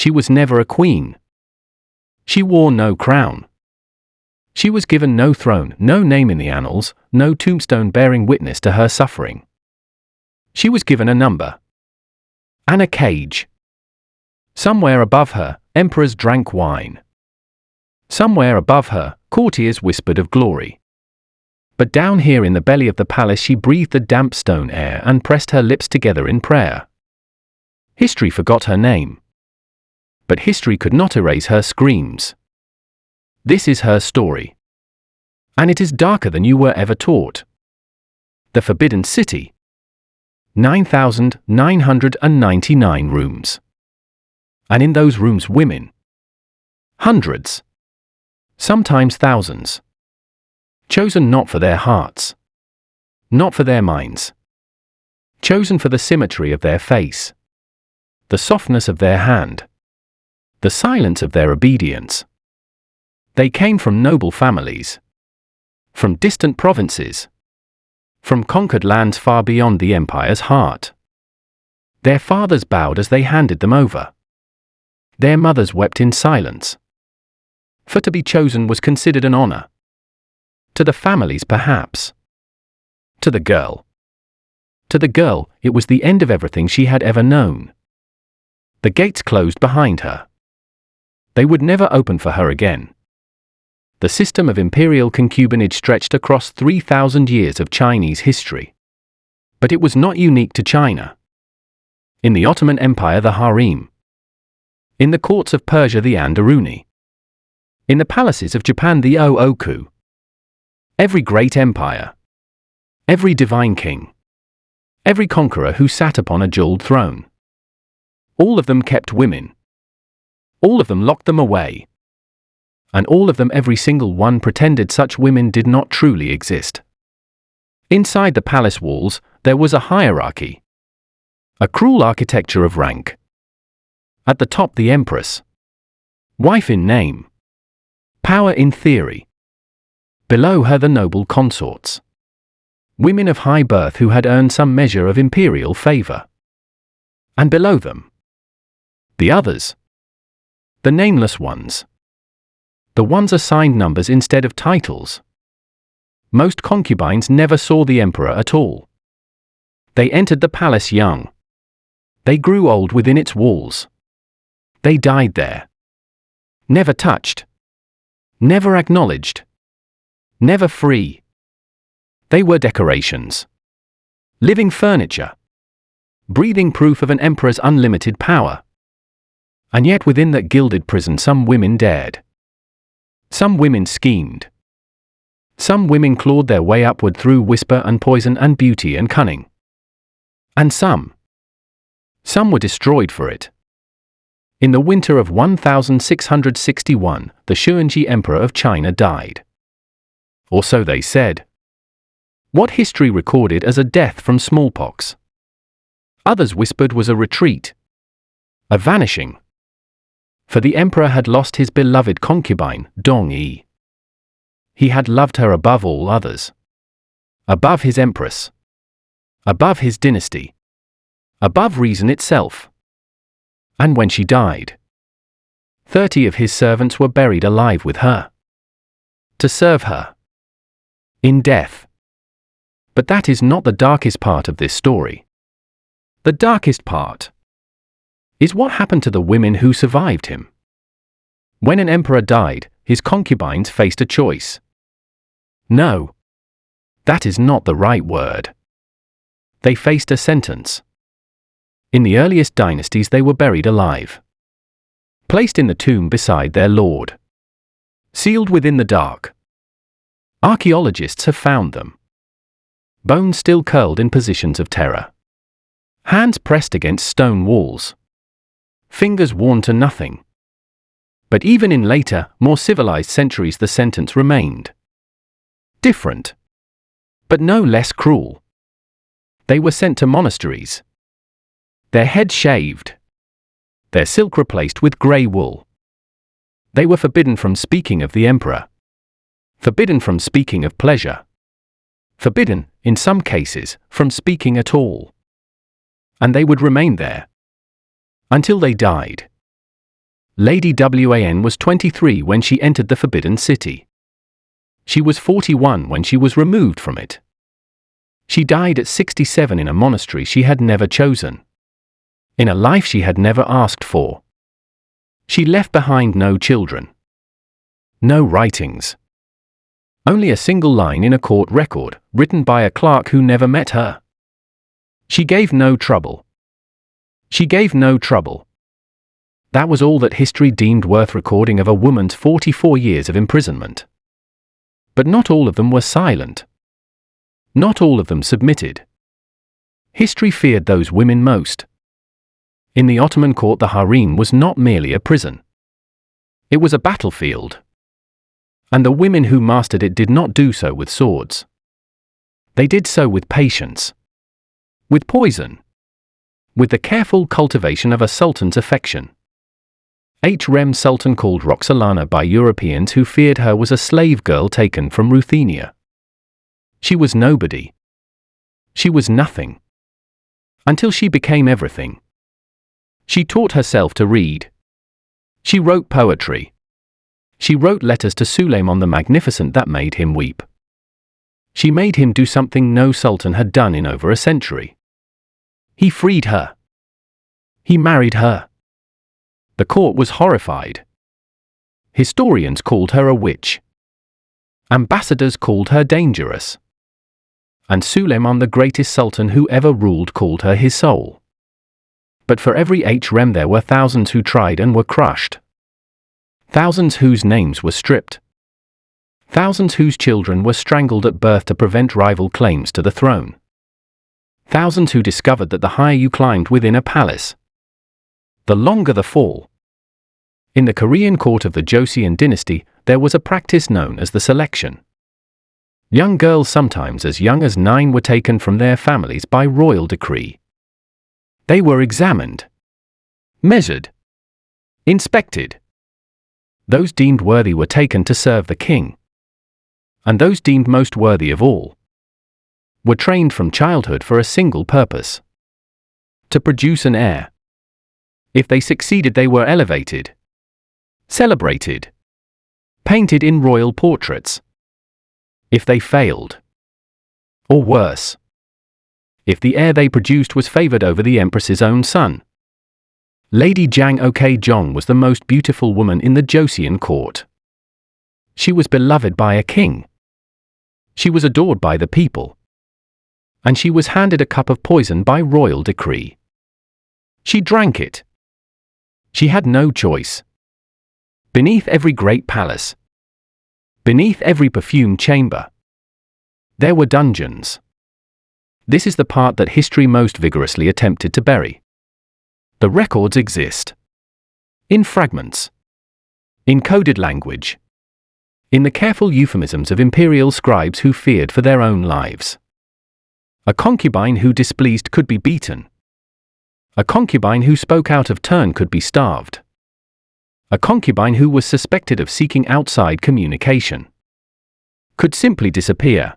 She was never a queen. She wore no crown. She was given no throne, no name in the annals, no tombstone bearing witness to her suffering. She was given a number. And a cage. Somewhere above her, emperors drank wine. Somewhere above her, courtiers whispered of glory. But down here in the belly of the palace she breathed the damp stone air and pressed her lips together in prayer. History forgot her name. But history could not erase her screams. This is her story. And it is darker than you were ever taught. The Forbidden City. 9,999 rooms. And in those rooms women. Hundreds. Sometimes thousands. Chosen not for their hearts. Not for their minds. Chosen for the symmetry of their face. The softness of their hand. The silence of their obedience. They came from noble families. From distant provinces. From conquered lands far beyond the empire's heart. Their fathers bowed as they handed them over. Their mothers wept in silence. For to be chosen was considered an honor. To the families perhaps. To the girl. To the girl, it was the end of everything she had ever known. The gates closed behind her. They would never open for her again. The system of imperial concubinage stretched across 3,000 years of Chinese history. But it was not unique to China. In the Ottoman Empire the harem. In the courts of Persia the anderuni. In the palaces of Japan the ooku. Every great empire. Every divine king. Every conqueror who sat upon a jeweled throne. All of them kept women. All of them locked them away. And all of them, every single one, pretended such women did not truly exist. Inside the palace walls, there was a hierarchy. A cruel architecture of rank. At the top the empress. Wife in name. Power in theory. Below her the noble consorts. Women of high birth who had earned some measure of imperial favor. And below them, the others. The nameless ones. The ones assigned numbers instead of titles. Most concubines never saw the emperor at all. They entered the palace young. They grew old within its walls. They died there. Never touched. Never acknowledged. Never free. They were decorations. Living furniture. Breathing proof of an emperor's unlimited power. And yet within that gilded prison some women dared. Some women schemed. Some women clawed their way upward through whisper and poison and beauty and cunning. And some were destroyed for it. In the winter of 1661, the Xuanji Emperor of China died. Or so they said. What history recorded as a death from smallpox. Others whispered was a retreat. A vanishing. For the emperor had lost his beloved concubine, Dong Yi. He had loved her above all others. Above his empress. Above his dynasty. Above reason itself. And when she died, 30 of his servants were buried alive with her. To serve her. In death. But that is not the darkest part of this story. The darkest part is what happened to the women who survived him. When an emperor died, his concubines faced a choice. No. That is not the right word. They faced a sentence. In the earliest dynasties they were buried alive. Placed in the tomb beside their lord. Sealed within the dark. Archaeologists have found them. Bones still curled in positions of terror. Hands pressed against stone walls. Fingers worn to nothing. But even in later, more civilized centuries the sentence remained. Different. But no less cruel. They were sent to monasteries. Their heads shaved. Their silk replaced with grey wool. They were forbidden from speaking of the emperor. Forbidden from speaking of pleasure. Forbidden, in some cases, from speaking at all. And they would remain there. Until they died. Lady Wan was 23 when she entered the Forbidden City. She was 41 when she was removed from it. She died at 67 in a monastery she had never chosen, in a life she had never asked for. She left behind no children, no writings, only a single line in a court record, written by a clerk who never met her. She gave no trouble. She gave no trouble. That was all that history deemed worth recording of a woman's 44 years of imprisonment. But not all of them were silent. Not all of them submitted. History feared those women most. In the Ottoman court, the harem was not merely a prison. It was a battlefield. And the women who mastered it did not do so with swords. They did so with patience, with poison, with the careful cultivation of a sultan's affection. Harem Sultan, called Roxolana by Europeans who feared her, was a slave girl taken from Ruthenia. She was nobody. She was nothing. Until she became everything. She taught herself to read. She wrote poetry. She wrote letters to Suleiman the Magnificent that made him weep. She made him do something no sultan had done in over a century. He freed her. He married her. The court was horrified. Historians called her a witch. Ambassadors called her dangerous. And Suleiman, the greatest sultan who ever ruled, called her his soul. But for every harem there were thousands who tried and were crushed. Thousands whose names were stripped. Thousands whose children were strangled at birth to prevent rival claims to the throne. Thousands who discovered that the higher you climbed within a palace, the longer the fall. In the Korean court of the Joseon dynasty, there was a practice known as the selection. Young girls, sometimes as young as 9, were taken from their families by royal decree. They were examined, measured, inspected. Those deemed worthy were taken to serve the king. And those deemed most worthy of all were trained from childhood for a single purpose: to produce an heir. If they succeeded, they were elevated, celebrated, painted in royal portraits. If they failed, or worse, if the heir they produced was favored over the empress's own son. Lady Jang Ok-jong was the most beautiful woman in the Joseon court. She was beloved by a king. She was adored by the people. And she was handed a cup of poison by royal decree. She drank it. She had no choice. Beneath every great palace, beneath every perfumed chamber, there were dungeons. This is the part that history most vigorously attempted to bury. The records exist. In fragments. In coded language. In the careful euphemisms of imperial scribes who feared for their own lives. A concubine who displeased could be beaten. A concubine who spoke out of turn could be starved. A concubine who was suspected of seeking outside communication could simply disappear.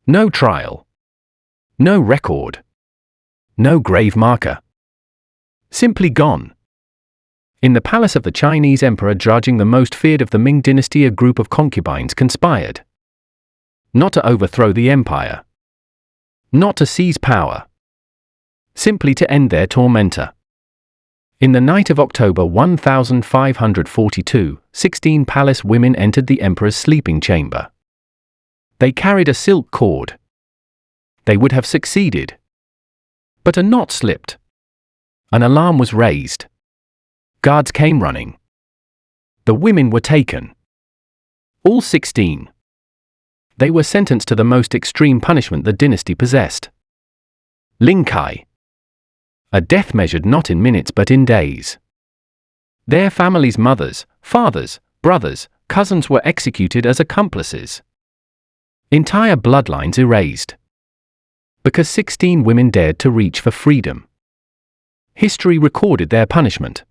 No trial. No record. No grave marker. Simply gone. In the palace of the Chinese emperor Zhajing, the most feared of the Ming dynasty, a group of concubines conspired. Not to overthrow the empire. Not to seize power. Simply to end their tormentor. In the night of October 1542, 16 palace women entered the emperor's sleeping chamber. They carried a silk cord. They would have succeeded. But a knot slipped. An alarm was raised. Guards came running. The women were taken. All 16. They were sentenced to the most extreme punishment the dynasty possessed. Ling Kai. A death measured not in minutes but in days. Their families' mothers, fathers, brothers, cousins were executed as accomplices. Entire bloodlines erased. Because 16 women dared to reach for freedom. History recorded their punishment.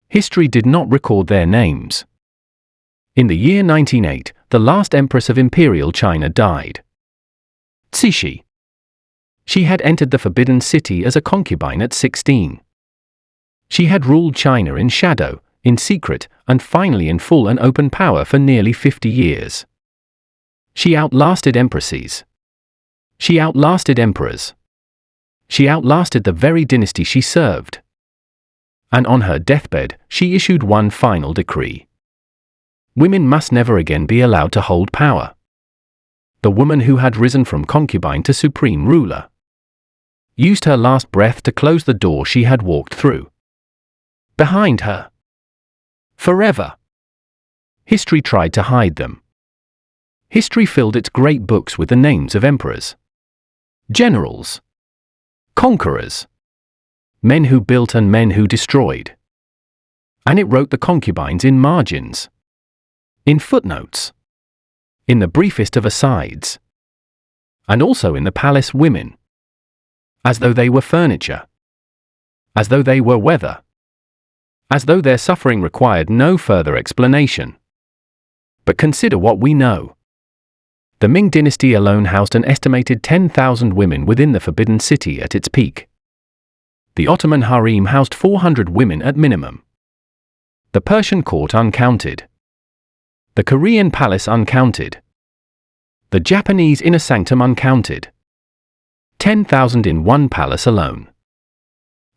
History did not record their names. In the year 1908, the last empress of Imperial China died. Cixi. She had entered the Forbidden City as a concubine at 16. She had ruled China in shadow, in secret, and finally in full and open power for nearly 50 years. She outlasted empresses. She outlasted emperors. She outlasted the very dynasty she served. And on her deathbed, she issued one final decree. Women must never again be allowed to hold power. The woman who had risen from concubine to supreme ruler used her last breath to close the door she had walked through. Behind her. Forever. History tried to hide them. History filled its great books with the names of emperors, generals, conquerors, men who built and men who destroyed. And it wrote the concubines in margins, in footnotes, in the briefest of asides, and also in the palace women, as though they were furniture, as though they were weather, as though their suffering required no further explanation. But consider what we know. The Ming dynasty alone housed an estimated 10,000 women within the Forbidden City at its peak. The Ottoman harem housed 400 women at minimum. The Persian court uncounted. The Korean palace uncounted. The Japanese inner sanctum uncounted. 10,000 in one palace alone.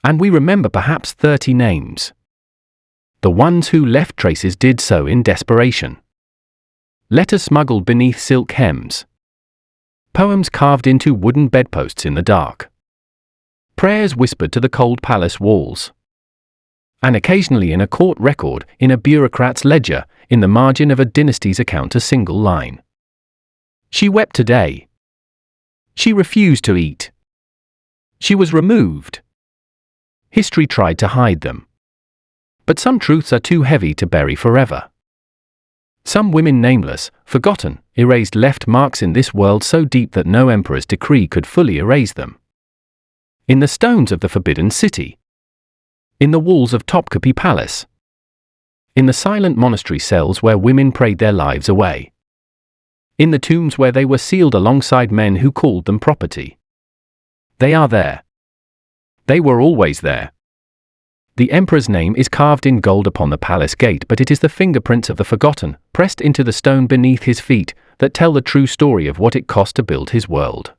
And we remember perhaps 30 names. The ones who left traces did so in desperation. Letters smuggled beneath silk hems. Poems carved into wooden bedposts in the dark. Prayers whispered to the cold palace walls. And occasionally in a court record, in a bureaucrat's ledger, in the margin of a dynasty's account, a single line. She wept today. She refused to eat. She was removed. History tried to hide them. But some truths are too heavy to bury forever. Some women nameless, forgotten, erased left marks in this world so deep that no emperor's decree could fully erase them. In the stones of the Forbidden City. In the walls of Topkapi Palace. In the silent monastery cells where women prayed their lives away. In the tombs where they were sealed alongside men who called them property. They are there. They were always there. The emperor's name is carved in gold upon the palace gate, but it is the fingerprints of the forgotten, pressed into the stone beneath his feet, that tell the true story of what it cost to build his world.